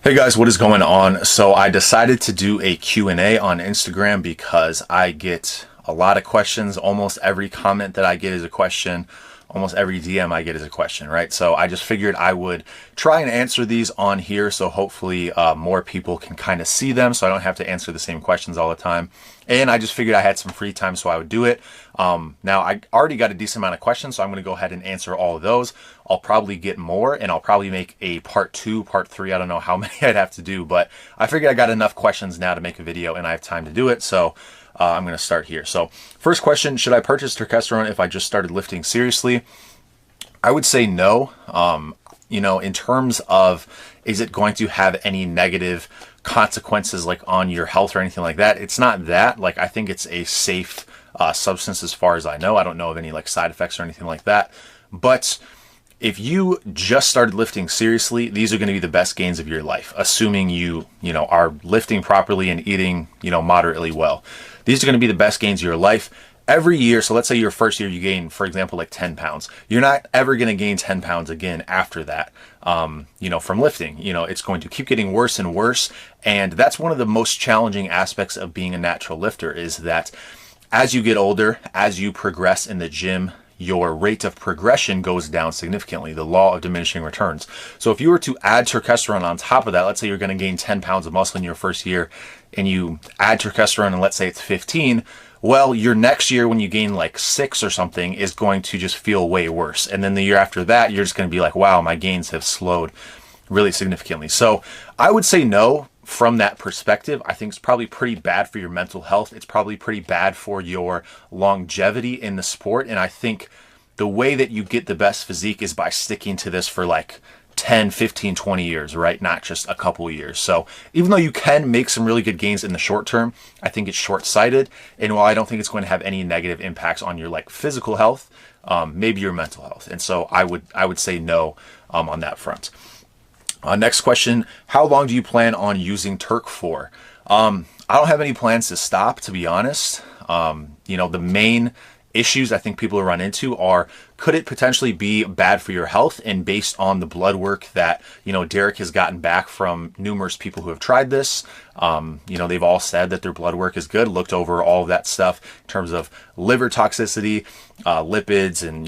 Hey guys, what is going on? So I decided to do a Q&A on Instagram because I get a lot of questions. Almost every comment that I get is a question. Almost every DM I get is a question, right? So I just figured I would try and answer these on here so hopefully more people can kind of see them so I don't have to answer the same questions all the time. And I just figured I had some free time so I would do it. Now I already got a decent amount of questions, so I'm going to go ahead and answer all of those. I'll probably get more and I'll probably make a part 2, part 3. I don't know how many I'd have to do, but I figured I got enough questions now to make a video and I have time to do it. So I'm going to start here. So first question, should I purchase Turkesterone if I just started lifting seriously? I would say no. In terms of, is it going to have any negative consequences like on your health or anything like that? It's not that. Like, I think it's a safe substance as far as I know. I don't know of any like side effects or anything like that. But if you just started lifting seriously, these are going to be the best gains of your life, assuming you are lifting properly and eating, moderately well. These are going to be the best gains of your life every year. So let's say your first year you gain, for example, like 10 pounds. You're not ever going to gain 10 pounds again after that, from lifting. It's going to keep getting worse and worse. And that's one of the most challenging aspects of being a natural lifter is that as you get older, as you progress in the gym, your rate of progression goes down significantly, the law of diminishing returns. So if you were to add Turkesterone on top of that, let's say you're going to gain 10 pounds of muscle in your first year and you add Turkesterone and let's say it's 15, well, your next year when you gain like 6 or something is going to just feel way worse. And then the year after that, you're just going to be like, wow, my gains have slowed really significantly. So I would say no. From that perspective, I think it's probably pretty bad for your mental health. It's probably pretty bad for your longevity in the sport. And I think the way that you get the best physique is by sticking to this for like 10, 15, 20 years, right? Not just a couple years. So even though you can make some really good gains in the short term, I think it's short-sighted. And while I don't think it's going to have any negative impacts on your like physical health, maybe your mental health. And so I would say no on that front. Next question, how long do you plan on using Turk for? I don't have any plans to stop, to be honest. The main issues I think people run into are, could it potentially be bad for your health? And based on the blood work that, Derek has gotten back from numerous people who have tried this, they've all said that their blood work is good, looked over all of that stuff in terms of liver toxicity, lipids, and,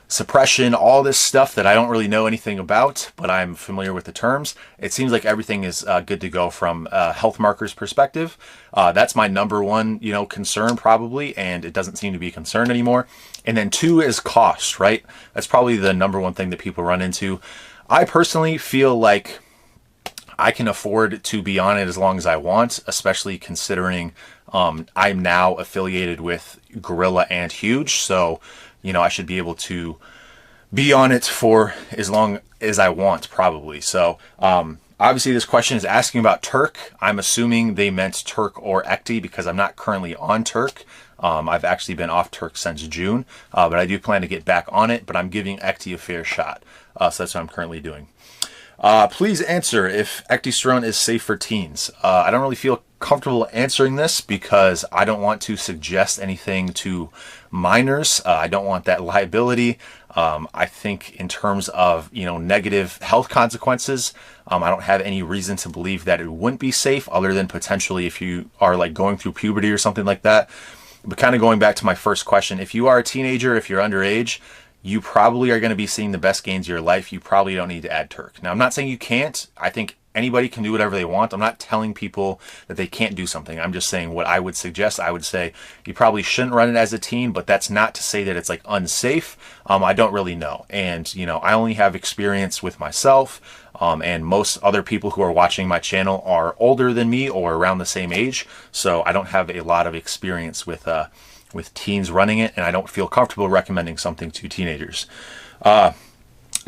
suppression, all this stuff that I don't really know anything about, but I'm familiar with the terms. It seems like everything is good to go from a health markers perspective. That's my number one, concern probably, and it doesn't seem to be a concern anymore. And then 2 is cost, right? That's probably the number one thing that people run into. I personally feel like I can afford to be on it as long as I want, especially considering I'm now affiliated with Gorilla and Huge. So, I should be able to be on it for as long as I want, probably. So, obviously this question is asking about Turk. I'm assuming they meant Turk or Ecdy because I'm not currently on Turk. I've actually been off Turk since June, but I do plan to get back on it, but I'm giving Ecdy a fair shot. So that's what I'm currently doing. Please answer if Ecdysterone is safe for teens. I don't really feel comfortable answering this because I don't want to suggest anything to minors. I don't want that liability. I think in terms of, negative health consequences, I don't have any reason to believe that it wouldn't be safe other than potentially if you are like going through puberty or something like that. But kind of going back to my first question, if you are a teenager, if you're underage, you probably are going to be seeing the best gains of your life. You probably don't need to add Turk. Now, I'm not saying you can't. I think anybody can do whatever they want. I'm not telling people that they can't do something. I'm just saying what I would suggest. I would say you probably shouldn't run it as a teen, but that's not to say that it's like unsafe. I don't really know. And, I only have experience with myself. And most other people who are watching my channel are older than me or around the same age. So I don't have a lot of experience with teens running it, and I don't feel comfortable recommending something to teenagers.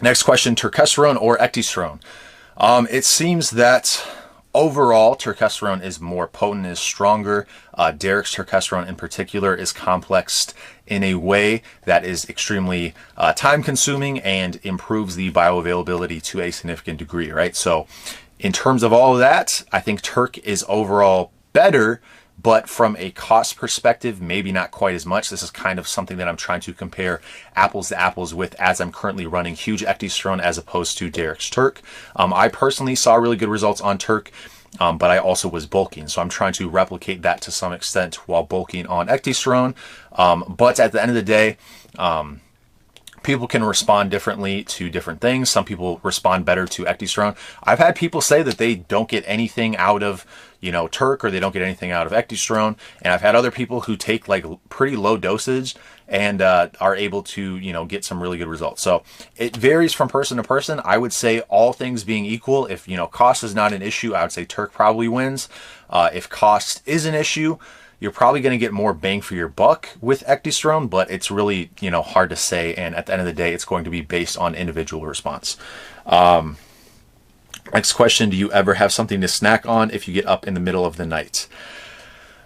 Next question, Turkesterone or Ecdysterone? It seems that overall Turkesterone is more potent, is stronger. Derek's Turkesterone in particular is complexed in a way that is extremely time consuming and improves the bioavailability to a significant degree, right? So in terms of all of that, I think Turk is overall better, but from a cost perspective, maybe not quite as much. This is kind of something that I'm trying to compare apples to apples with, as I'm currently running huge Ecdysterone as opposed to Derek's Turk. I personally saw really good results on Turk, but I also was bulking. So I'm trying to replicate that to some extent while bulking on Ecdysterone. But at the end of the day, people can respond differently to different things. Some people respond better to Ecdysterone. I've had people say that they don't get anything out of, Turk, or they don't get anything out of Ecdysterone. And I've had other people who take like pretty low dosage and are able to, get some really good results. So it varies from person to person. I would say all things being equal, if, cost is not an issue, I would say Turk probably wins. If cost is an issue, you're probably going to get more bang for your buck with Ecdysterone, but it's really, hard to say. And at the end of the day, it's going to be based on individual response. Next question, do you ever have something to snack on if you get up in the middle of the night?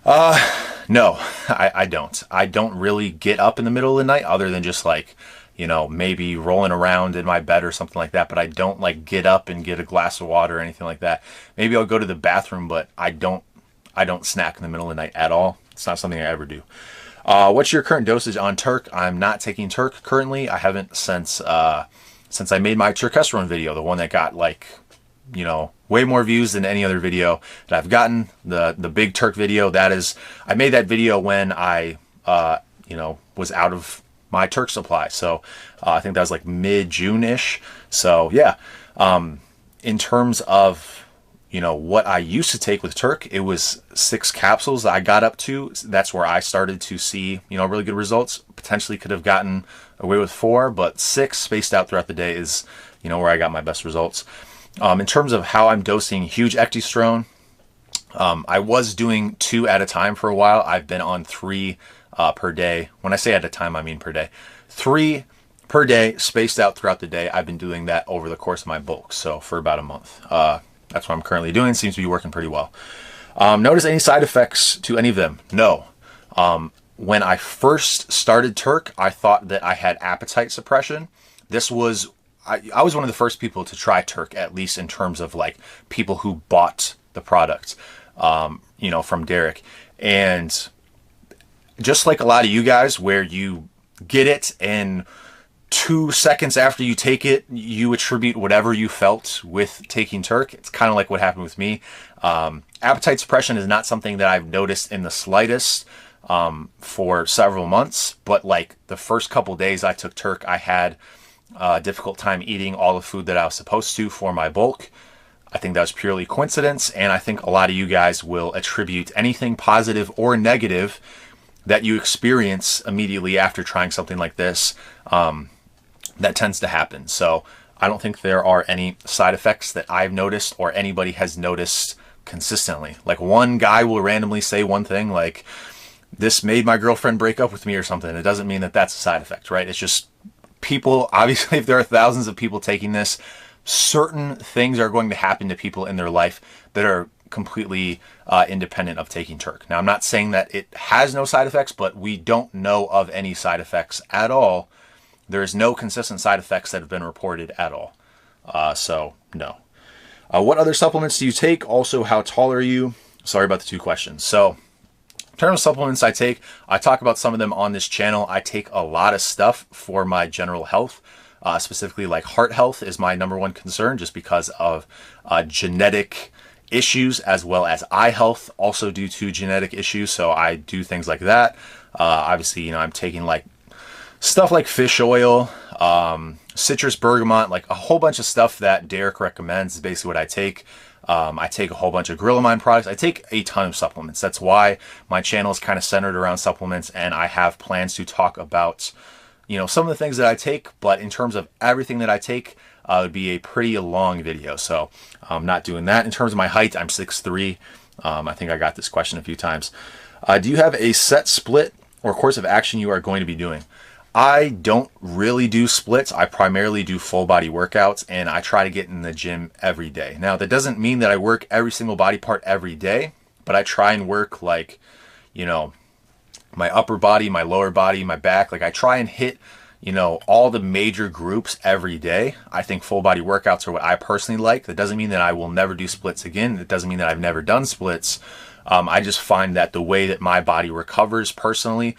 No, I don't. I don't really get up in the middle of the night other than just like, maybe rolling around in my bed or something like that. But I don't like get up and get a glass of water or anything like that. Maybe I'll go to the bathroom, but I don't snack in the middle of the night at all. It's not something I ever do. What's your current dosage on Turk? I'm not taking Turk currently. I haven't since I made my Turkesterone video, the one that got like, way more views than any other video that I've gotten. The big Turk video, I made that video when I, was out of my Turk supply. So I think that was like mid-June-ish. So yeah, in terms of, what I used to take with Turk, it was 6 capsules I got up to. That's where I started to see, really good results. Potentially could have gotten away with 4, but 6 spaced out throughout the day is, where I got my best results. In terms of how I'm dosing huge Ecdysterone, I was doing 2 at a time for a while. I've been on 3 per day. When I say at a time, I mean per day. 3 per day, spaced out throughout the day. I've been doing that over the course of my bulk, so for about a month. That's what I'm currently doing. Seems to be working pretty well. Notice any side effects to any of them? No. When I first started Turk, I thought that I had appetite suppression. I was one of the first people to try Turk, at least in terms of like people who bought the product, from Derek. And just like a lot of you guys, where you get it and 2 seconds after you take it, you attribute whatever you felt with taking Turk. It's kind of like what happened with me. Appetite suppression is not something that I've noticed in the slightest for several months, but like the first couple days I took Turk, I had a difficult time eating all the food that I was supposed to for my bulk. I think that was purely coincidence, and I think a lot of you guys will attribute anything positive or negative that you experience immediately after trying something like this. That tends to happen. So I don't think there are any side effects that I've noticed or anybody has noticed consistently. Like one guy will randomly say one thing like, this made my girlfriend break up with me or something. It doesn't mean that that's a side effect, right? It's just people, obviously, if there are thousands of people taking this, certain things are going to happen to people in their life that are completely independent of taking Turk. Now, I'm not saying that it has no side effects, but we don't know of any side effects at all. There's no consistent side effects that have been reported at all. So, no. What other supplements do you take? Also, how tall are you? Sorry about the 2 questions. So, in terms of supplements I talk about some of them on this channel. I take a lot of stuff for my general health. Specifically, like heart health is my #1 concern, just because of genetic issues, as well as eye health, also due to genetic issues. So I do things like that. Obviously, I'm taking like stuff like fish oil, citrus bergamot, like a whole bunch of stuff that Derek recommends is basically what I take. I take a whole bunch of Grillamine products. I take a ton of supplements. That's why my channel is kind of centered around supplements, and I have plans to talk about, some of the things that I take, but in terms of everything that I take, it would be a pretty long video. So I'm not doing that. In terms of my height, I'm 6'3". I think I got this question a few times. Do you have a set split or course of action you are going to be doing? I don't really do splits. I primarily do full body workouts, and I try to get in the gym every day. Now, that doesn't mean that I work every single body part every day, but I try and work like, my upper body, my lower body, my back. Like I try and hit, all the major groups every day. I think full body workouts are what I personally like. That doesn't mean that I will never do splits again. It doesn't mean that I've never done splits. I just find that the way that my body recovers personally,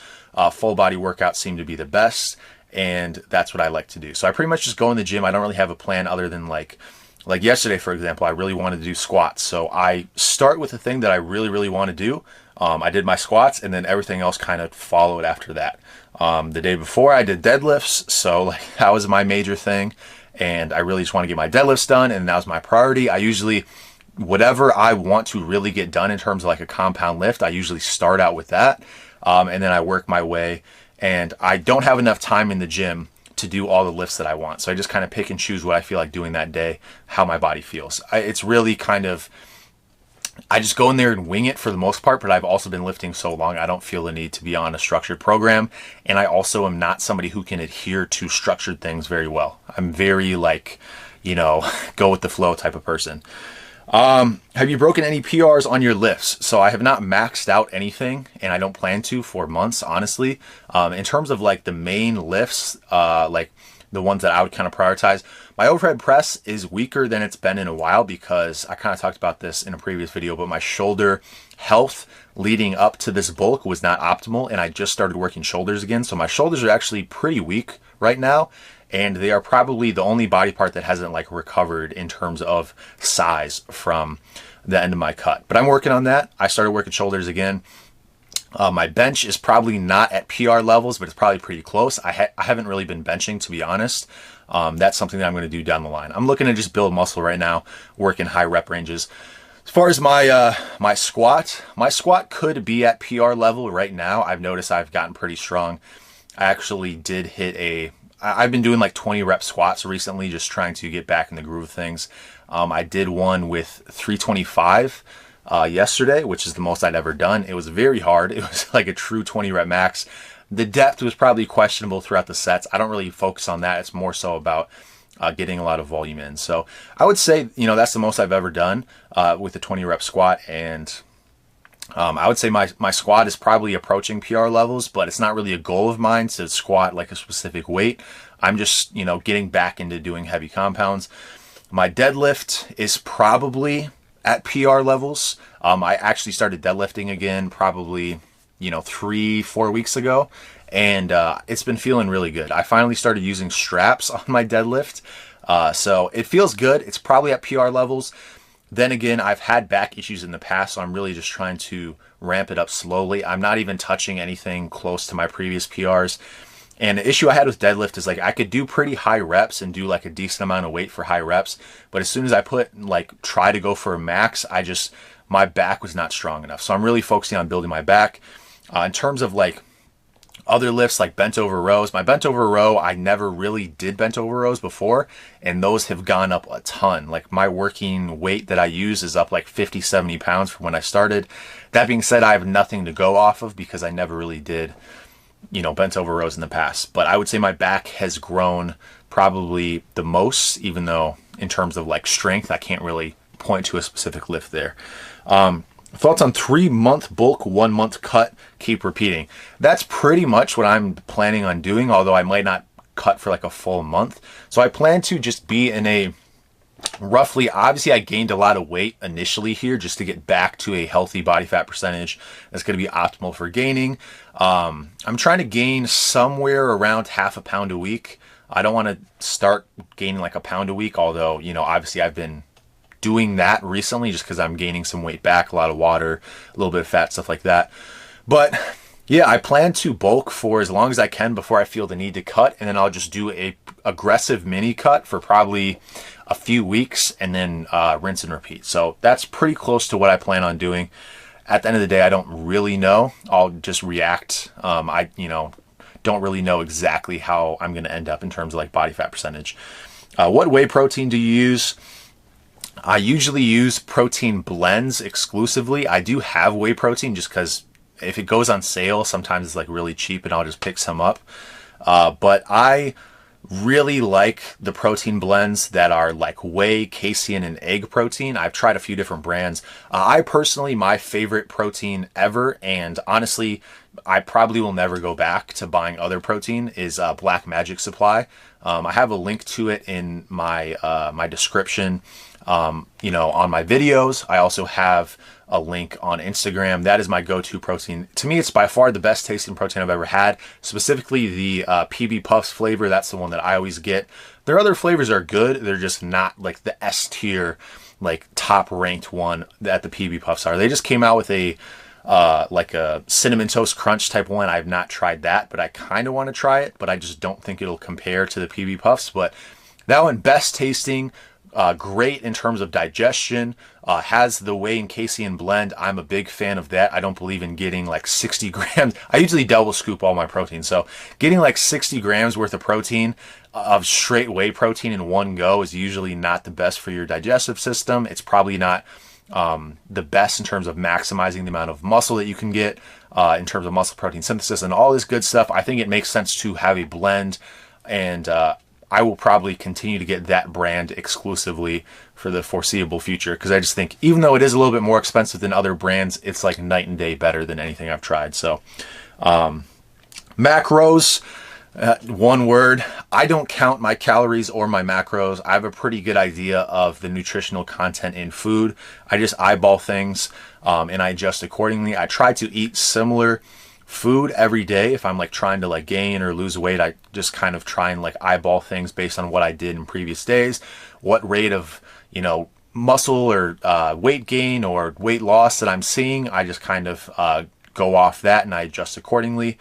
full body workouts seem to be the best, and that's what I like to do. So I pretty much just go in the gym. I don't really have a plan other than like yesterday, for example, I really wanted to do squats. So I start with the thing that I really want to do. I did my squats, and then everything else kind of followed after that. The day before I did deadlifts, so like that was my major thing, and I really just want to get my deadlifts done, and that was my priority. I usually, whatever I want to really get done in terms of like a compound lift, I usually start out with that, and then I work my way. And I don't have enough time in the gym to do all the lifts that I want, so I just kind of pick and choose what I feel like doing that day, how my body feels. It's really kind of, I just go in there and wing it for the most part, but I've also been lifting so long, I don't feel the need to be on a structured program. And I also am not somebody who can adhere to structured things very well. I'm very like, go with the flow type of person. Have you broken any PRs on your lifts? So I have not maxed out anything, and I don't plan to for months, honestly. In terms of like the main lifts, like the ones that I would kind of prioritize, my overhead press is weaker than it's been in a while because I kind of talked about this in a previous video, but my shoulder health leading up to this bulk was not optimal, and I just started working shoulders again. So my shoulders are actually pretty weak right now, and they are probably the only body part that hasn't like recovered in terms of size from the end of my cut. But I'm working on that. I started working shoulders again. My bench is probably not at PR levels, but it's probably pretty close. I haven't really been benching, to be honest. That's something that I'm going to do down the line. I'm looking to just build muscle right now, work in high rep ranges. As far as my squat could be at PR level right now. I've noticed I've gotten pretty strong. I actually did hit I've been doing like 20 rep squats recently, just trying to get back in the groove of things. I did one with 325 yesterday, which is the most I'd ever done. It was very hard. It was like a true 20 rep max. The depth was probably questionable throughout the sets. I don't really focus on that. It's more so about getting a lot of volume in. So I would say, that's the most I've ever done with the 20 rep squat. And I would say my squat is probably approaching PR levels, but it's not really a goal of mine to squat like a specific weight. I'm just, getting back into doing heavy compounds. My deadlift is probably at PR levels. I actually started deadlifting again probably, 3-4 weeks ago, and it's been feeling really good. I finally started using straps on my deadlift, so it feels good. It's probably at PR levels. Then again, I've had back issues in the past, so I'm really just trying to ramp it up slowly. I'm not even touching anything close to my previous PRs. And the issue I had with deadlift is like I could do pretty high reps and do like a decent amount of weight for high reps, but as soon as I try to go for a max, my back was not strong enough. So I'm really focusing on building my back. In terms of like other lifts like bent over rows, my bent over row, I never really did bent over rows before, and those have gone up a ton. Like my working weight that I use is up like 50-70 pounds from when I started. That being said, I have nothing to go off of because I never really did bent over rows in the past. But I would say my back has grown probably the most, even though in terms of like strength, I can't really point to a specific lift there. Thoughts on 3-month bulk, 1-month cut, keep repeating. That's pretty much what I'm planning on doing, although I might not cut for like a full month. So I plan to just be in a roughly, obviously I gained a lot of weight initially here just to get back to a healthy body fat percentage that's going to be optimal for gaining. I'm trying to gain somewhere around 0.5 pound a week. I don't want to start gaining like a pound a week, although, obviously I've been doing that recently just because I'm gaining some weight back, a lot of water, a little bit of fat, stuff like that. But yeah, I plan to bulk for as long as I can before I feel the need to cut, and then I'll just do a aggressive mini cut for probably a few weeks and then rinse and repeat. So that's pretty close to what I plan on doing. At the end of the day, I don't really know. I'll just react. I don't really know exactly how I'm going to end up in terms of like body fat percentage. What whey protein do you use? I usually use protein blends exclusively. I do have whey protein just because if it goes on sale, sometimes it's like really cheap and I'll just pick some up. But I really like the protein blends that are like whey, casein, and egg protein. I've tried a few different brands. I personally, my favorite protein ever, and honestly, I probably will never go back to buying other protein, is Black Magic Supply. I have a link to it in my my description. on my videos. I also have a link on Instagram. That is my go-to protein. To me, it's by far the best tasting protein I've ever had. Specifically the PB Puffs flavor. That's the one that I always get. Their other flavors are good. They're just not like the S tier, like top ranked one that the PB Puffs are. They just came out with a like a cinnamon toast crunch type one. I've not tried that, but I kind of want to try it, but I just don't think it'll compare to the PB Puffs. But that one, best tasting, great in terms of digestion, has the whey and casein blend. I'm a big fan of that. I don't believe in getting like 60 grams. I usually double scoop all my protein. So getting like 60 grams worth of protein, of straight whey protein in one go is usually not the best for your digestive system. It's probably not the best in terms of maximizing the amount of muscle that you can get, in terms of muscle protein synthesis and all this good stuff. I think it makes sense to have a blend, and I will probably continue to get that brand exclusively for the foreseeable future, because I just think even though it is a little bit more expensive than other brands, it's like night and day better than anything I've tried. So macros, one word, I don't count my calories or my macros. I have a pretty good idea of the nutritional content in food. I just eyeball things, and I adjust accordingly. I try to eat similar food every day. If I'm like trying to like gain or lose weight, I just kind of try and like eyeball things based on what I did in previous days, what rate of, muscle or weight gain or weight loss that I'm seeing. I just kind of go off that and I adjust accordingly.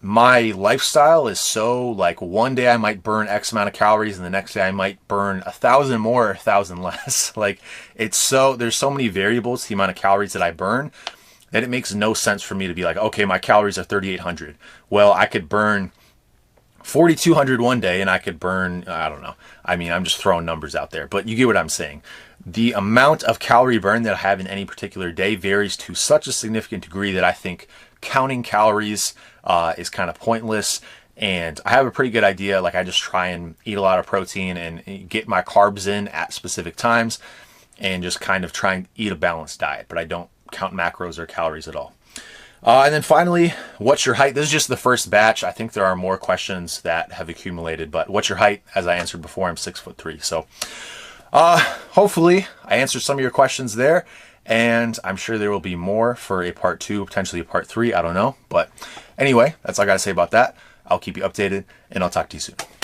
My lifestyle is so like one day I might burn X amount of calories and the next day I might burn 1,000 more or 1,000 less. Like there's so many variables to the amount of calories that I burn that it makes no sense for me to be like, okay, my calories are 3,800. Well, I could burn 4,200 one day and I could burn, I don't know. I mean, I'm just throwing numbers out there, but you get what I'm saying. The amount of calorie burn that I have in any particular day varies to such a significant degree that I think counting calories is kind of pointless. And I have a pretty good idea. Like I just try and eat a lot of protein and get my carbs in at specific times and just kind of try and eat a balanced diet, but I don't count macros or calories at all. And then finally, what's your height? This is just the first batch. I think there are more questions that have accumulated, but what's your height? As I answered before, I'm 6'3". So hopefully I answered some of your questions there, and I'm sure there will be more for a part 2, potentially a part 3. I don't know. But anyway, that's all I got to say about that. I'll keep you updated, and I'll talk to you soon.